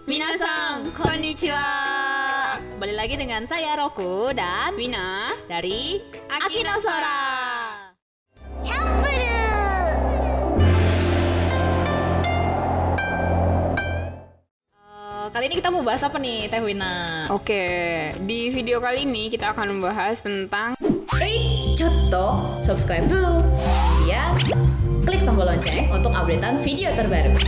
Minasan, konnichiwa. Kembali lagi dengan saya Roku dan Wina dari Akinosora. Kali ini kita mau bahas apa nih, Teh Wina? Oke, di video kali ini kita akan membahas tentang Coto, subscribe dulu. Kemudian klik tombol lonceng untuk updatean video terbaru.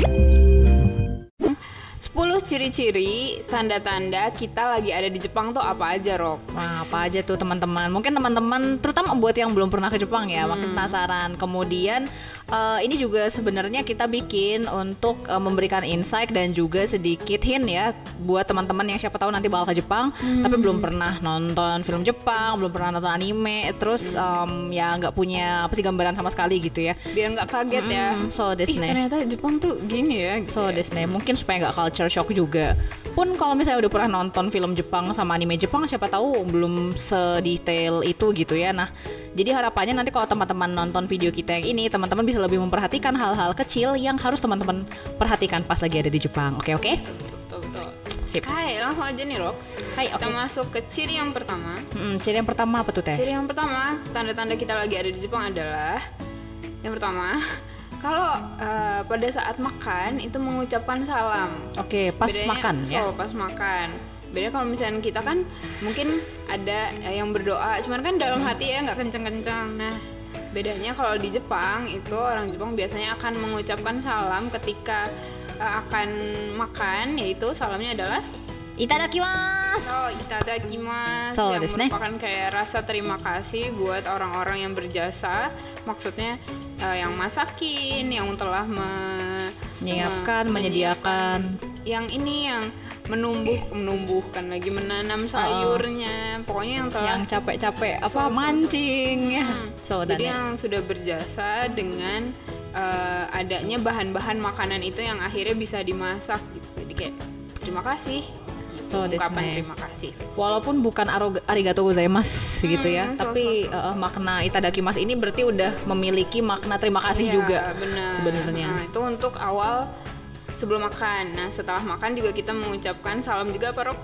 10 ciri-ciri tanda-tanda kita lagi ada di Jepang tuh apa aja, Rok? Nah, apa aja tuh teman-teman? Mungkin teman-teman, terutama buat yang belum pernah ke Jepang ya, makin penasaran. Kemudian ini juga sebenarnya kita bikin untuk memberikan insight dan juga sedikit hint ya buat teman-teman yang siapa tahu nanti bakal ke Jepang, tapi belum pernah nonton film Jepang, belum pernah nonton anime, terus ya nggak punya apa sih gambaran sama sekali gitu ya. Biar nggak kaget ya. So desu ne. Ternyata Jepang tuh gini ya. Gitu So desu ne. Mungkin supaya nggak culture shock juga. Pun kalau misalnya udah pernah nonton film Jepang sama anime Jepang, siapa tahu belum sedetail itu gitu ya. Nah, jadi harapannya nanti kalau teman-teman nonton video kita yang ini, teman-teman bisa lebih memperhatikan hal-hal kecil yang harus teman-teman perhatikan pas lagi ada di Jepang. Oke? Betul. Sip. Hai, langsung aja nih, Rox. Hai, Kita oke. masuk ke ciri yang pertama. Ciri yang pertama apa tuh, Teh? Ciri yang pertama, tanda-tanda kita lagi ada di Jepang adalah yang pertama, kalau pada saat makan itu mengucapkan salam. Oke, pas Bedanya, makan ya. pas makan. Beda kalau misalnya kita kan mungkin ada yang berdoa, cuman kan dalam hati ya nggak kenceng-kenceng. Nah, bedanya kalau di Jepang itu orang Jepang biasanya akan mengucapkan salam ketika akan makan, yaitu salamnya adalah Itadakimasu. itadakimasu, So, yang desu ne. merupakan kayak rasa terima kasih buat orang-orang yang berjasa. Maksudnya yang masakin, yang telah Menyiapkan, menyediakan. yang ini yang menumbuhkan lagi menanam sayurnya, pokoknya yang telah Yang capek-capek apa So. mancing ya. So, dan jadi ya. yang sudah berjasa dengan adanya bahan-bahan makanan itu yang akhirnya bisa dimasak gitu. Jadi kayak terima kasih gitu, So, desu ungkapan ne. terima kasih. Walaupun bukan arigato gozaimasu gitu ya, tapi makna itadakimasu ini berarti udah memiliki makna terima kasih Iya, juga benar. sebenarnya. Nah, itu untuk awal sebelum makan. Nah, setelah makan juga kita mengucapkan salam juga, Pak Rox.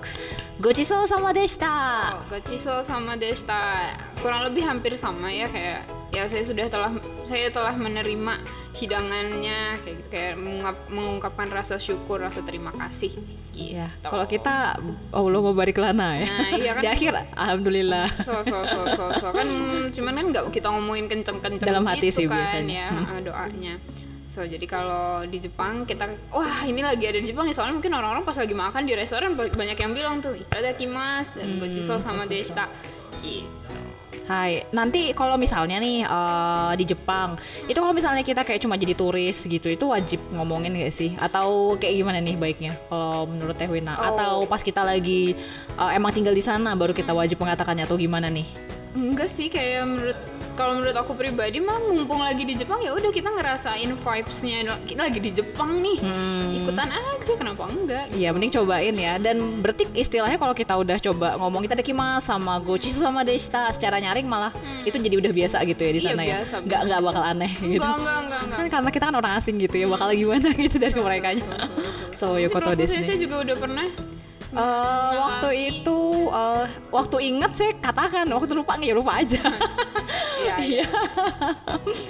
Gochiso sama deshita. Gochiso sama deshita. Kurang lebih hampir sama ya, kayak ya saya telah menerima hidangannya kayak gitu, kayak mengungkapkan rasa syukur, rasa terima kasih gitu. Ya, kalau kita Allah barik lana ya. Nah, iya kan? Di akhir alhamdulillah. So kan cuman kan nggak kita ngomongin kenceng-kenceng Dalam hati gitu sih kan biasanya. ya doanya. So jadi kalau di Jepang kita wah ini lagi ada di Jepang nih, soalnya mungkin orang-orang pas lagi makan di restoran banyak yang bilang tuh itadakimasu dan gochiso sama deshita gitu. Hai, nanti kalau misalnya nih di Jepang, itu kalau misalnya kita kayak cuma jadi turis gitu, itu wajib ngomongin gak sih? Atau kayak gimana nih baiknya kalau menurut Teh Wina? Atau pas kita lagi emang tinggal di sana baru kita wajib mengatakannya atau gimana nih? Enggak sih, kayak kalau menurut aku pribadi mah mumpung lagi di Jepang ya udah kita ngerasain vibes-nya kita lagi di Jepang nih. Ikutan aja, kenapa enggak? Iya, mending cobain ya. Dan berarti istilahnya kalau kita udah coba ngomong itadakimasu sama gochisu sama deshita secara nyaring malah itu jadi udah biasa gitu ya di Iya, sana ya. biasa. Nggak bakal aneh gitu. Enggak. Kan karena kita kan orang asing gitu ya, bakal gimana gitu dari merekanya. So, yokoto desu Saya ne. juga udah pernah Waktu itu waktu inget sih katakan, waktu lupa nggak ya lupa aja. Iya.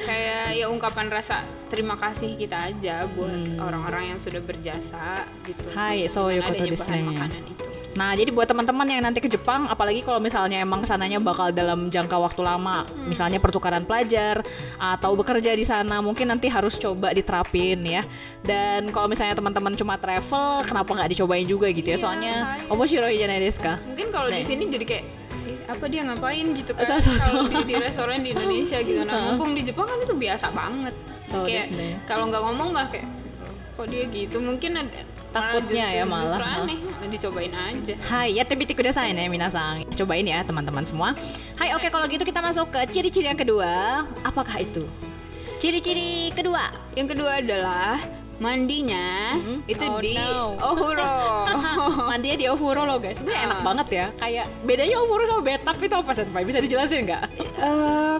Kayak ya ungkapan rasa terima kasih kita aja buat orang-orang yang sudah berjasa gitu. Hai, so dengan yokoto adanya desu bahan ne. makanan itu. Nah, jadi buat teman-teman yang nanti ke Jepang, apalagi kalau misalnya emang kesananya bakal dalam jangka waktu lama, misalnya pertukaran pelajar atau bekerja di sana, mungkin nanti harus coba diterapin ya. Dan kalau misalnya teman-teman cuma travel, kenapa nggak dicobain juga gitu ya? Soalnya omoshiroi janai desu ka? Mungkin kalau di sini jadi kayak apa dia ngapain gitu kan So. kalau di restoran di Indonesia gitu. Nah, mumpung di Jepang kan itu biasa banget. So, Kayak desu ne. kalau nggak ngomong malah kayak kok dia gitu, mungkin Takutnya ya malah. justru aneh. Nah, dicobain aja. Hai, ya tebiti kudasai ne minasang. Cobain ya teman-teman semua. Hai, oke kalau gitu kita masuk ke ciri-ciri yang kedua. Apakah itu? Ciri-ciri kedua. Yang kedua adalah mandinya itu Oh, di no. ohuro. mandinya di ofuro loh guys. Sebenarnya enak banget ya. Kayak bedanya ofuro sama bathtub itu apa Senpai? Bisa dijelasin nggak?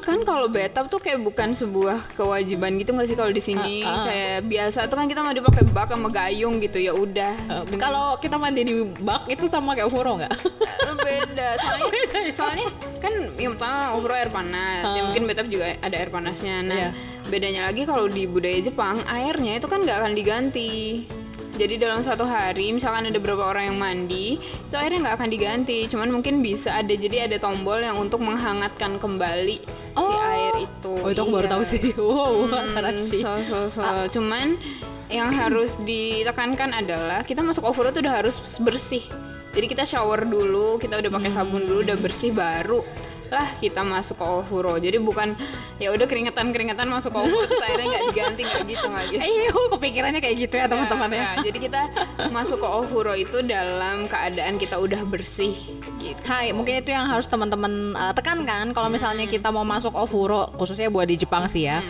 Kan kalau bathtub tuh kayak bukan sebuah kewajiban gitu nggak sih kalau di sini? Kayak biasa tuh kan kita mau dipakai bak sama gayung gitu ya udah. Kalau kita mandi di bak itu sama kayak ofuro nggak? Beda. Soalnya kan yang pertama ofuro air panas. Ya mungkin bathtub juga ada air panasnya. Nah, bedanya lagi kalau di budaya Jepang airnya itu kan nggak akan diganti. Jadi dalam satu hari misalkan ada beberapa orang yang mandi, itu airnya nggak akan diganti. Cuman mungkin bisa ada, jadi ada tombol yang untuk menghangatkan kembali si air itu. Oh itu aku baru tahu sih. Wow, sih. Cuman yang harus ditekankan adalah kita masuk ofuro tuh udah harus bersih. Jadi kita shower dulu, kita udah pakai sabun dulu, udah bersih baru lah kita masuk ke ofuro. Jadi bukan ya udah keringetan masuk ke ofuro terus akhirnya nggak diganti, nggak gitu. Kepikirannya kayak gitu ya teman-teman ya. Jadi kita masuk ke ofuro itu dalam keadaan kita udah bersih gitu. Hai, mungkin itu yang harus teman-teman tekankan kalau misalnya kita mau masuk ofuro, khususnya buat di Jepang sih ya.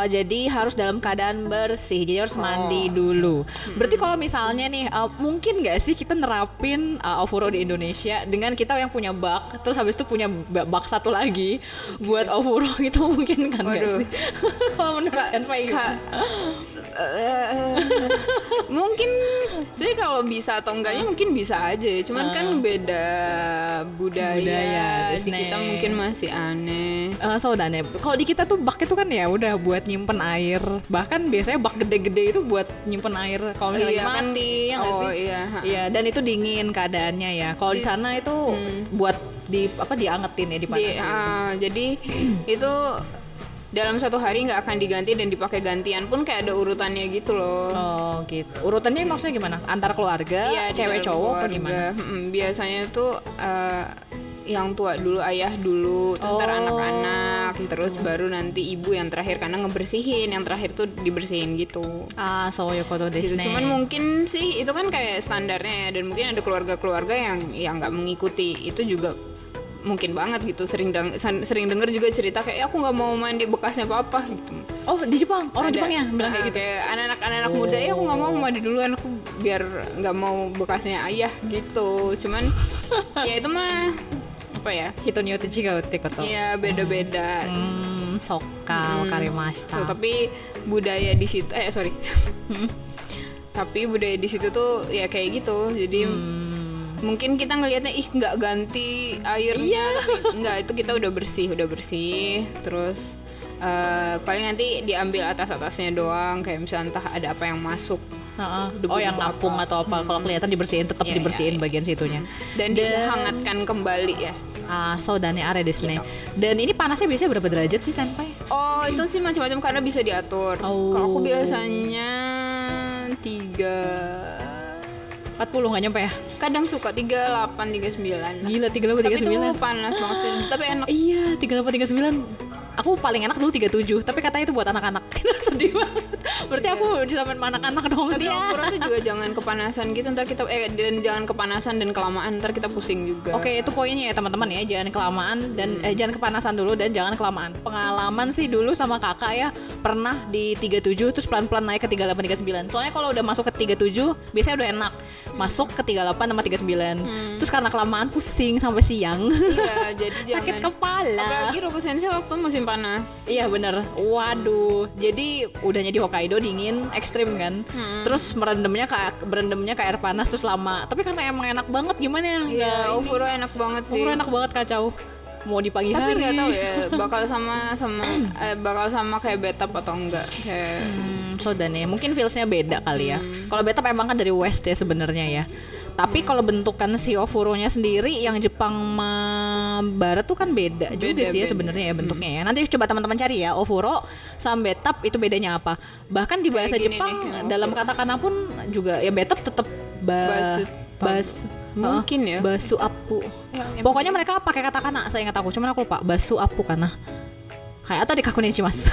Jadi harus dalam keadaan bersih. Jadi harus mandi dulu. Berarti kalau misalnya nih mungkin nggak sih kita nerapin ofuro di Indonesia dengan kita yang punya bak, terus habis itu punya bak satu lagi buat ofuro gitu, mungkin kan nggak sih? Kalau menurut Senpai mungkin sih kalau bisa atau enggaknya mungkin bisa aja, cuman kan beda budaya di kita mungkin masih aneh. Saudane, kalau di kita tuh bak itu kan ya udah buat nyimpen air, bahkan biasanya bak gede-gede itu buat nyimpen air kalau misalnya mandi. Iya, dan itu dingin keadaannya ya. Kalau di sana itu buat diangetin ya, dipanasin. Jadi itu dalam satu hari nggak akan diganti dan dipakai gantian pun kayak ada urutannya gitu loh. Oh gitu. Urutannya maksudnya gimana? Antar keluarga, cewek cowok atau gimana? Biasanya tuh yang tua dulu, ayah dulu, terus ntar anak-anak, terus baru nanti ibu yang terakhir karena ngebersihin, yang terakhir tuh dibersihin gitu. Soyokoto desu ne. Cuman mungkin sih itu kan kayak standarnya ya, dan mungkin ada keluarga-keluarga yang nggak mengikuti itu juga. Mungkin banget gitu, sering denger juga cerita kayak aku nggak mau mandi bekasnya papa gitu. Oh di Jepang, orang Jepang ya bilang kayak gitu. Kayak anak-anak muda ya aku nggak mau mandi duluan, aku biar nggak mau bekasnya ayah gitu. Cuman ya itu mah apa ya? Hitonya chiga utte koto. Iya beda-beda. Sokka, wakarimashita. Tapi budaya di situ, tapi budaya di situ tuh ya kayak gitu. Jadi mungkin kita ngelihatnya nggak ganti airnya, nggak, itu kita udah bersih terus paling nanti diambil atasnya doang, kayak misalnya entah ada apa yang masuk, yang ngapung atau apa, kalau kelihatan dibersihin, tetap dibersihin bagian situnya dan dihangatkan kembali ya. Saudane are desu ne. Dan ini panasnya biasanya berapa derajat sih Senpai? Oh itu sih macam-macam karena bisa diatur. Kalau aku biasanya 40 nggak nyampe ya? Kadang suka 38, 39. Gila 38, 39. Tapi itu panas banget sih, tapi enak. Iya 38, 39. Aku paling enak dulu 37, tapi katanya itu buat anak-anak. Sedih banget. Berarti aku bisa main sama anak-anak dong. Tapi ofuro tuh juga jangan kepanasan gitu, ntar kita dan jangan kepanasan dan kelamaan, ntar kita pusing juga. Oke, itu poinnya ya teman-teman ya, jangan kelamaan dan jangan kepanasan dulu dan jangan kelamaan. Pengalaman sih dulu sama kakak ya, pernah di 37 terus pelan-pelan naik ke 38, 39. Soalnya kalau udah masuk ke 37 biasanya udah enak. Masuk ke 38 sama 39. Terus karena kelamaan pusing sampai siang. Iya, jadi jangan sakit kepala. Apalagi Rokusensei waktu musim panas. Iya bener. Waduh. Jadi udahnya di Hokkaido dingin ekstrim kan. Terus berendamnya ke air panas terus lama. Tapi karena emang enak banget, gimana ya? Iya, ofuro enak banget sih. Ofuro enak banget, kacau. Mau di pagi hari. Tapi nggak tahu ya bakal sama kayak bathtub atau enggak. Kayak Saudane, mungkin feelsnya beda kali ya. Kalau bathtub emang kan dari west ya sebenarnya ya. Tapi kalau bentukan si ofuronya sendiri yang Jepang sama Barat tuh kan beda juga sih ya sebenarnya ya bentuknya ya. Nanti coba teman-teman cari ya ofuro sama bathtub itu bedanya apa. Bahkan di bahasa Jepang dalam katakana pun juga ya bathtub tetap basu mungkin ya basu apu. Pokoknya mereka pakai katakana, saya ingat aku, cuman aku lupa basu apu karena atau di kakunishimasu.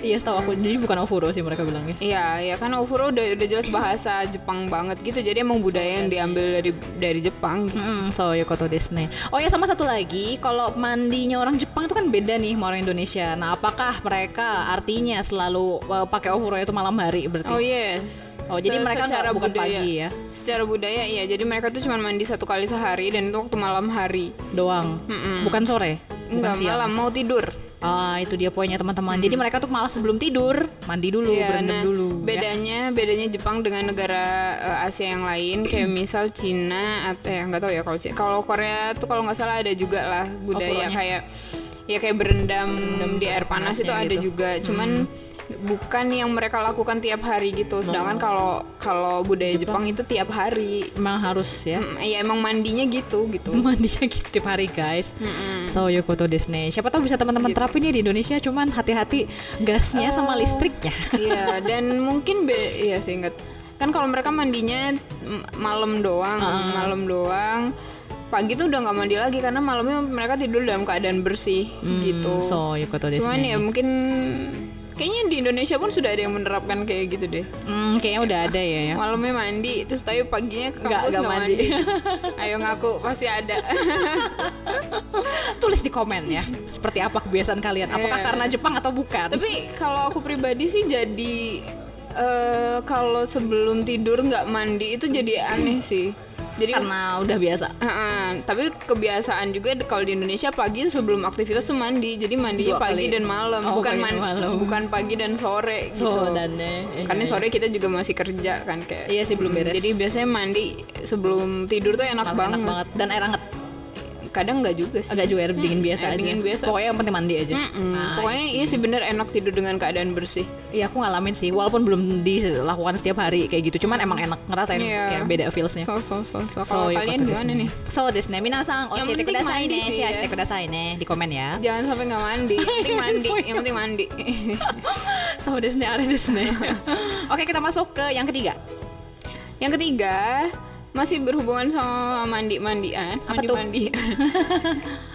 Iya, setahu aku. Jadi bukan ofuro sih mereka bilangnya. Iya, kan ofuro udah jelas bahasa Jepang banget gitu. Jadi emang budaya yang diambil dari Jepang. So yokoto desu ne. Oh ya, sama satu lagi, kalau mandinya orang Jepang itu kan beda nih sama orang Indonesia. Nah, apakah mereka artinya selalu pakai ofuro itu malam hari berarti? Oh yes. Oh, jadi mereka secara bukan budaya, pagi ya? Secara budaya iya, jadi mereka tuh cuma mandi 1 kali sehari dan itu waktu malam hari. Doang. Bukan sore. Bukan Enggak, siang. malam mau tidur. Itu dia poinnya teman-teman. Jadi mereka tuh malah sebelum tidur mandi dulu, Iya, berendam dulu. Ya. bedanya Jepang dengan negara Asia yang lain kayak misal Cina atau ya nggak tahu ya kalau Korea tuh kalau nggak salah ada juga lah budaya flow-nya. kayak berendam di air panas itu ada gitu. juga. Cuman bukan yang mereka lakukan tiap hari gitu. Sedangkan kalau budaya Jepang itu tiap hari. Emang harus ya. Ya emang mandinya gitu. Mandinya gitu tiap hari guys. So Yokoto Disney. Siapa tahu bisa teman-teman terapin ya di Indonesia. Cuman hati-hati gasnya sama listriknya. Iya, dan mungkin iya sih ingat. Kan kalau mereka mandinya malam doang. Pagi tuh udah nggak mandi lagi karena malamnya mereka tidur dalam keadaan bersih gitu. So Yokoto Disney. Cuman ya mungkin kayaknya di Indonesia pun sudah ada yang menerapkan kayak gitu deh. Kayaknya udah ada ya. Malamnya mandi, terus tapi paginya ke kampus nggak mandi. Ayo ngaku, pasti ada. Tulis di komen ya. Seperti apa kebiasaan kalian? Apakah karena Jepang atau bukan? Tapi kalau aku pribadi sih jadi kalau sebelum tidur nggak mandi itu jadi aneh sih. Jadi karena udah biasa. Tapi kebiasaan juga kalau di Indonesia pagi sebelum aktivitas tuh mandi. Jadi mandinya pagi dan malam, bukan pagi dan sore gitu. Karena sore kita juga masih kerja kan kayak. Iya sih belum beres. Jadi biasanya mandi sebelum tidur tuh enak banget. Dan air hangat. Kadang enggak juga sih. Agak juga air dingin biasa aja. Dingin biasa. Pokoknya yang penting mandi aja. Pokoknya iya sih bener enak tidur dengan keadaan bersih. Iya aku ngalamin sih, walaupun belum dilakukan setiap hari kayak gitu, cuman emang enak ngerasain ya beda feelsnya. Kalau kalian gimana nih? So desu ne minasang oshite kudasai ne, share kudasai ne di komen ya. Jangan sampai nggak mandi, yang penting mandi. So desu ne are desu ne. Oke, kita masuk ke yang ketiga. Yang ketiga masih berhubungan sama mandi-mandian.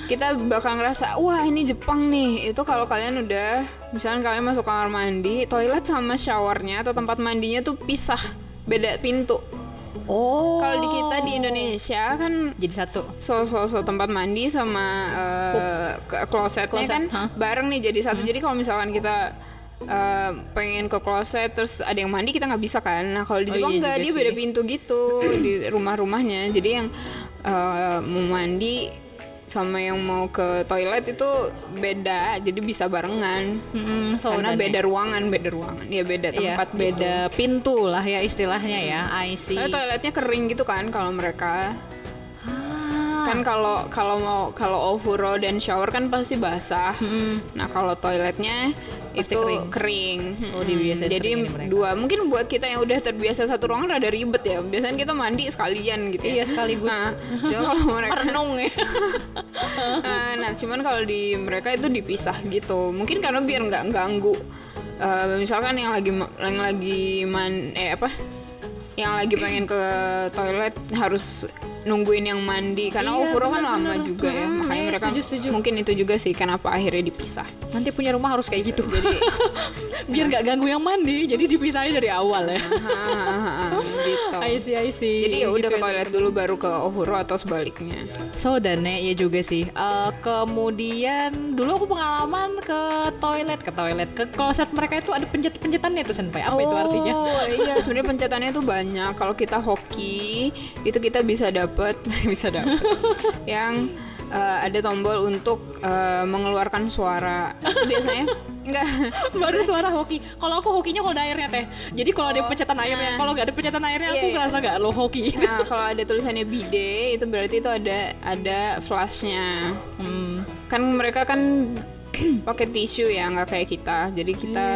Kita bakal ngerasa wah ini Jepang nih. Itu kalau kalian udah misalnya kalian masuk kamar mandi, toilet sama showernya atau tempat mandinya tuh pisah, beda pintu. Kalau di kita di Indonesia kan jadi satu. So tempat mandi sama klosetnya kan bareng nih jadi satu. Jadi kalau misalkan kita pengen ke kloset terus ada yang mandi kita nggak bisa kan. Nah kalau di Jepang nggak, dia beda pintu gitu di rumah-rumahnya. Jadi yang mau mandi sama yang mau ke toilet itu beda, jadi bisa barengan. Karena beda ruangan ya, beda tempat, beda gitu. Pintu lah ya istilahnya ya. I see. Karena toiletnya kering gitu kan kalau mereka. Kan kalau ofuro dan shower kan pasti basah. Nah kalau toiletnya pasti itu kering. Jadi dua, mungkin buat kita yang udah terbiasa satu ruangan rada ribet ya. Biasanya kita mandi sekalian gitu ya. Iya sekaligus. Nah, cuma kalau mereka merenung ya. Nah cuman kalau di mereka itu dipisah gitu. Mungkin karena biar nggak ganggu. Misalkan yang lagi pengen ke toilet harus nungguin yang mandi karena ofuro kan lama juga ya, makanya mereka setuju. Mungkin itu juga sih kenapa akhirnya dipisah. Nanti punya rumah harus kayak gitu. Jadi biar nggak ganggu yang mandi, jadi dipisahin dari awal ya. Gitu. I see. Jadi ya udah ke toilet dulu baru ke ofuro atau sebaliknya. So ya juga sih. Kemudian dulu aku pengalaman ke kloset mereka itu ada pencet-pencetannya tuh Senpai. Apa itu artinya? Iya, sebenarnya pencetannya tuh banyak. Kalau kita hoki itu kita bisa dapat yang ada tombol untuk mengeluarkan suara. Biasanya enggak baru suara hoki. Kalau aku hokinya kalau ada airnya teh. Jadi kalau ada pencetan airnya, kalau nggak ada pencetan airnya aku ngerasa nggak lo hoki. Nah kalau ada tulisannya bide itu berarti itu ada flashnya. Kan mereka kan pakai tisu ya, nggak kayak kita. Jadi kita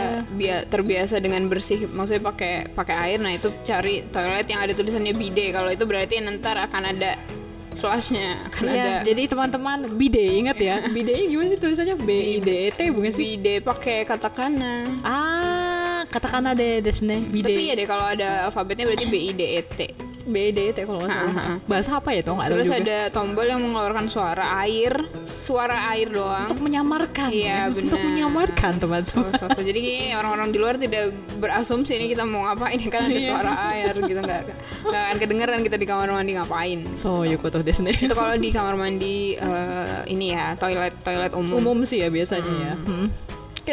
terbiasa dengan bersih, maksudnya pakai air. Nah itu cari toilet yang ada tulisannya bide. Kalau itu berarti ntar akan ada flashnya, ada. Jadi teman-teman bide ingat ya. Bide gimana sih tulisannya? BIDET bukan sih? Bide pakai katakana. Katakana desu ne. Bide. Tapi ya deh kalau ada alfabetnya berarti BIDET. BIDET kalau nggak salah. Bahasa apa ya tuh nggak tahu juga. Terus ada tombol yang mengeluarkan suara air doang. Untuk menyamarkan. Iya benar. Untuk menyamarkan teman-teman. Jadi orang-orang di luar tidak berasumsi ini kita mau ngapain kan ada suara air gitu, nggak akan kedengeran kita di kamar mandi ngapain. So Yokoto desu ne. Itu kalau di kamar mandi ini ya toilet umum. Umum sih ya biasanya ya.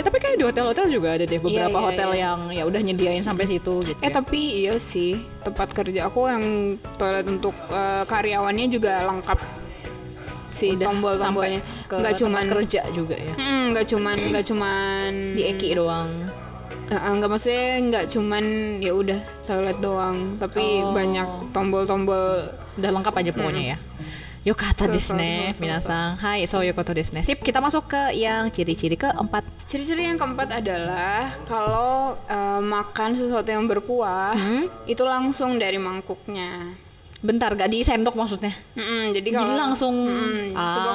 Tapi kayak di hotel-hotel juga ada deh beberapa Iya, hotel iya. yang ya udah nyediain sampai situ gitu ya. Tapi iya sih, tempat kerja aku yang toilet untuk karyawannya juga lengkap sih, Udah tombol-tombolnya. sampai ke Nggak tempat cuman kerja juga ya. nggak cuman Di Eki doang. nggak, maksudnya nggak cuman ya udah toilet doang, tapi Oh. banyak tombol-tombol. Udah lengkap aja pokoknya ya. Yokata desu ne, minasang. Hai, so yokoto desu ne. Sip, kita masuk ke yang ciri-ciri keempat. Ciri-ciri yang keempat adalah kalau makan sesuatu yang berkuah itu langsung dari mangkuknya. Bentar, gak di sendok maksudnya? Jadi kalau langsung coba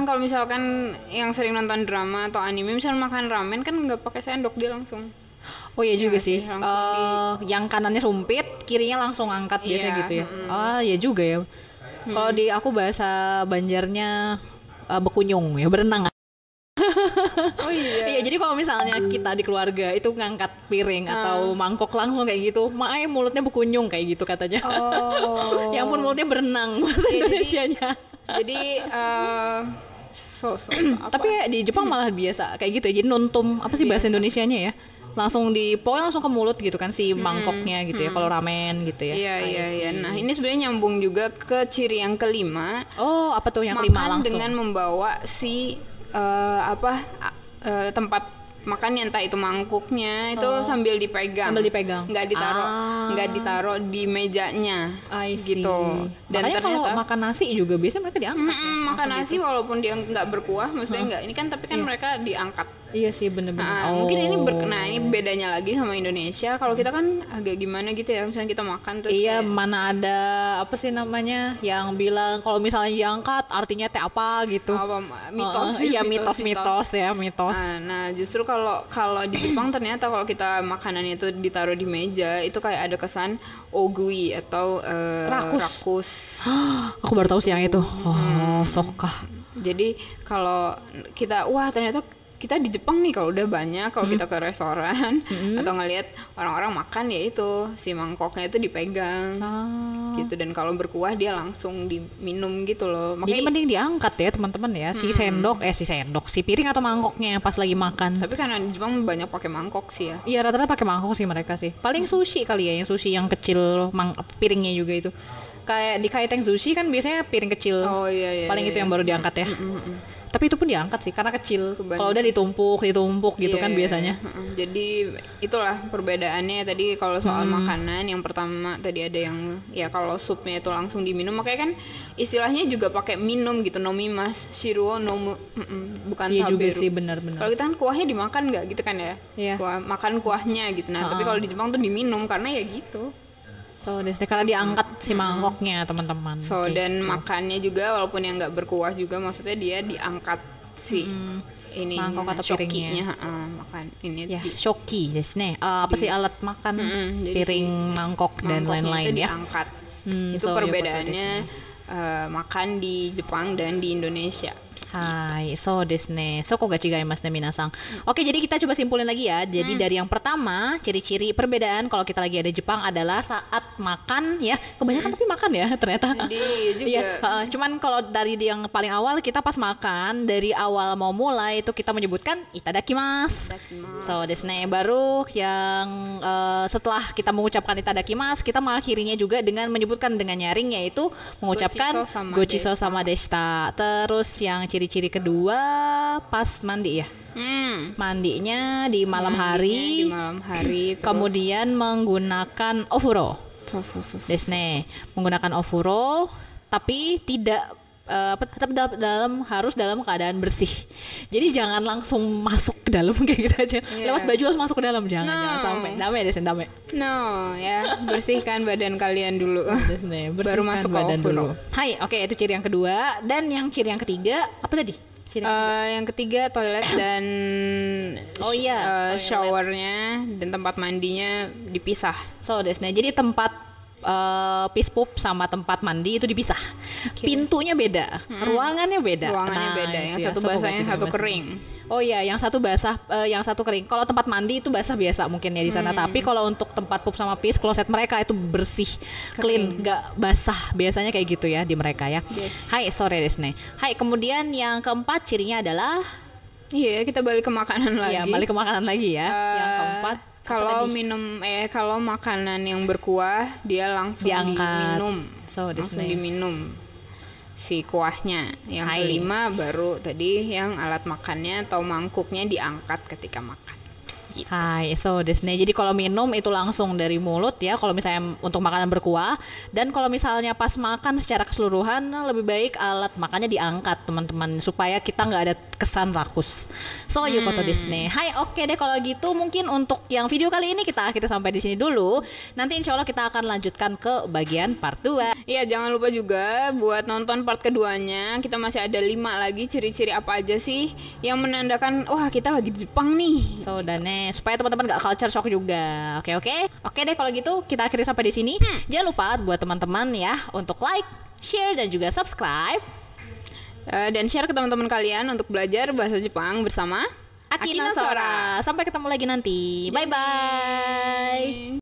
kalau misalkan yang sering nonton drama atau anime, misalnya makan ramen kan nggak pakai sendok, dia langsung. Oh iya juga Iya sih. sih, langsung Yang kanannya sumpit, kirinya langsung angkat biasanya Iya, gitu ya. Iya juga ya. Kalau di aku bahasa Banjarnya bekunyung ya, berenang. Oh iya. Iya, jadi kalau misalnya kita di keluarga itu ngangkat piring atau mangkok langsung kayak gitu, mae mulutnya bekunyung kayak gitu katanya. Oh. Ya ampun, mulutnya berenang bahasa Indonesianya. Jadi apa? Tapi ya, di Jepang malah biasa kayak gitu ya. Jadi nuntum apa sih bahasa Indonesianya ya? Langsung pokoknya langsung ke mulut gitu kan si mangkoknya gitu ya. Kalau ramen gitu ya. Iya I iya see. iya. Nah, ini sebenarnya nyambung juga ke ciri yang kelima. Oh, apa tuh yang Makan kelima langsung? dengan membawa si tempat makannya, entah itu mangkuknya itu sambil dipegang. Sambil dipegang. Nggak ditaruh di mejanya. I see. Gitu. Dan Makanya kalau ternyata makan nasi juga biasanya mereka diangkat ya. makan nasi walaupun dia nggak berkuah, maksudnya nggak ini kan, tapi kan mereka diangkat. Iya sih, bener-bener. Mungkin ini ini bedanya lagi sama Indonesia. Kalau kita kan agak gimana gitu ya, misalnya kita makan terus Iya, kayak, mana ada apa sih namanya yang bilang kalau misalnya diangkat artinya teh apa gitu. mitos. Iya, mitos ya, mitos. Nah, justru kalau di Jepang ternyata kalau kita makanannya itu ditaruh di meja, itu kayak ada kesan ogui atau rakus. Aku baru tahu sih yang itu. Oh, sokah. Jadi kalau kita ternyata kita di Jepang nih, kalau udah banyak, kalau kita ke restoran atau ngelihat orang-orang makan, ya itu si mangkoknya itu dipegang gitu, dan kalau berkuah dia langsung diminum gitu loh. Jadi Makanya, mending diangkat ya teman-teman ya, si piring atau mangkoknya pas lagi makan. tapi karena di Jepang banyak pakai mangkok sih ya. Iya, rata-rata pakai mangkok sih mereka sih. Paling sushi kali ya, yang sushi yang kecil piringnya juga itu. Kayak di kaiteng sushi kan biasanya piring kecil. Oh iya. Paling itu yang baru diangkat ya. Tapi itu pun diangkat sih karena kecil. Kalau udah ditumpuk gitu kan biasanya. Jadi itulah perbedaannya tadi. Kalau soal makanan, yang pertama tadi ada yang ya kalau supnya itu langsung diminum, makanya kan istilahnya juga pakai minum gitu, nomimas shiruo nomu, bukan Iya juga taberu. sih, benar-benar. Kalau kita kan kuahnya dimakan nggak gitu kan ya? Iya. Makan kuahnya gitu. Nah, tapi kalau di Jepang tuh diminum karena ya gitu. So, karena diangkat si mangkoknya teman-teman. So, Kayak dan gitu. makannya juga walaupun yang nggak berkuah juga, maksudnya dia diangkat si ini mangkok atau shokinya, makan ini ya, shoki desu ne. Apa sih alat makan, jadi piring, mangkok dan mangkoknya lain-lain itu ya. diangkat. Itu so, perbedaannya makan di Jepang dan di Indonesia. Hai, so desu ne. So kok gachigaimasu ne minasang. Oke, jadi kita coba simpulin lagi ya. Jadi dari yang pertama, ciri-ciri perbedaan kalau kita lagi ada Jepang adalah saat makan ya. Kebanyakan tapi makan ya ternyata. Jadi juga Iya, cuman kalau dari yang paling awal kita pas makan, dari awal mau mulai itu kita menyebutkan itadakimasu. So desu ne. Baru yang setelah kita mengucapkan itadakimasu, kita mengakhirinya juga dengan menyebutkan dengan nyaring, yaitu mengucapkan gochiso sama deshita. Terus yang ciri-ciri kedua pas mandi ya. Mandinya di malam hari. di malam hari. Terus, Kemudian menggunakan ofuro. Desu ne. Menggunakan ofuro tapi tidak tetap harus dalam keadaan bersih. Jadi jangan langsung masuk ke dalam kayak gitu aja. Lewat baju langsung masuk ke dalam, jangan sampai. Dame desu dame. No, ya, bersihkan badan kalian dulu. Baru masuk ke badan ofuro. dulu. Hai, oke, itu ciri yang kedua. Dan yang ciri yang ketiga apa tadi? Yang ketiga toilet dan toilet. showernya dan tempat mandinya dipisah. So desu ne. Jadi tempat piss poop sama tempat mandi itu dipisah. Pintunya beda, ruangannya beda. Ruangannya beda, yang itu ya, satu basah, yang satu kering. Oh iya, yang satu basah, yang satu kering. Kalau tempat mandi itu basah biasa mungkin ya di sana. Tapi kalau untuk tempat pup sama piss, kloset mereka itu bersih, clean, nggak basah. Biasanya kayak gitu ya di mereka ya. Yes. Hai, sore desu ne. Hai, kemudian yang keempat cirinya adalah Iya, kita balik ke makanan lagi. Ya, balik ke makanan lagi ya. Yang keempat, kalau kalau makanan yang berkuah dia langsung diangkat. diminum. Langsung diminum si kuahnya. Yang kelima baru tadi yang alat makannya atau mangkuknya diangkat ketika makan. Gitu. Hai, so desne. Jadi kalau minum itu langsung dari mulut ya. Kalau misalnya untuk makanan berkuah, dan kalau misalnya pas makan secara keseluruhan, lebih baik alat makannya diangkat teman-teman supaya kita nggak ada kesan rakus. So yukoto desne. Hai, oke deh kalau gitu mungkin untuk yang video kali ini kita sampai di sini dulu. Nanti insya Allah kita akan lanjutkan ke bagian part 2. Iya, jangan lupa juga buat nonton part keduanya. Kita masih ada 5 lagi ciri-ciri apa aja sih yang menandakan wah kita lagi di Jepang nih. So dane supaya teman-teman gak culture shock juga. Oke deh kalau gitu kita akhiri sampai di sini. Jangan lupa buat teman-teman ya untuk like, share dan juga subscribe dan share ke teman-teman kalian untuk belajar bahasa Jepang bersama Akina Sora. Sampai ketemu lagi nanti. Bye bye.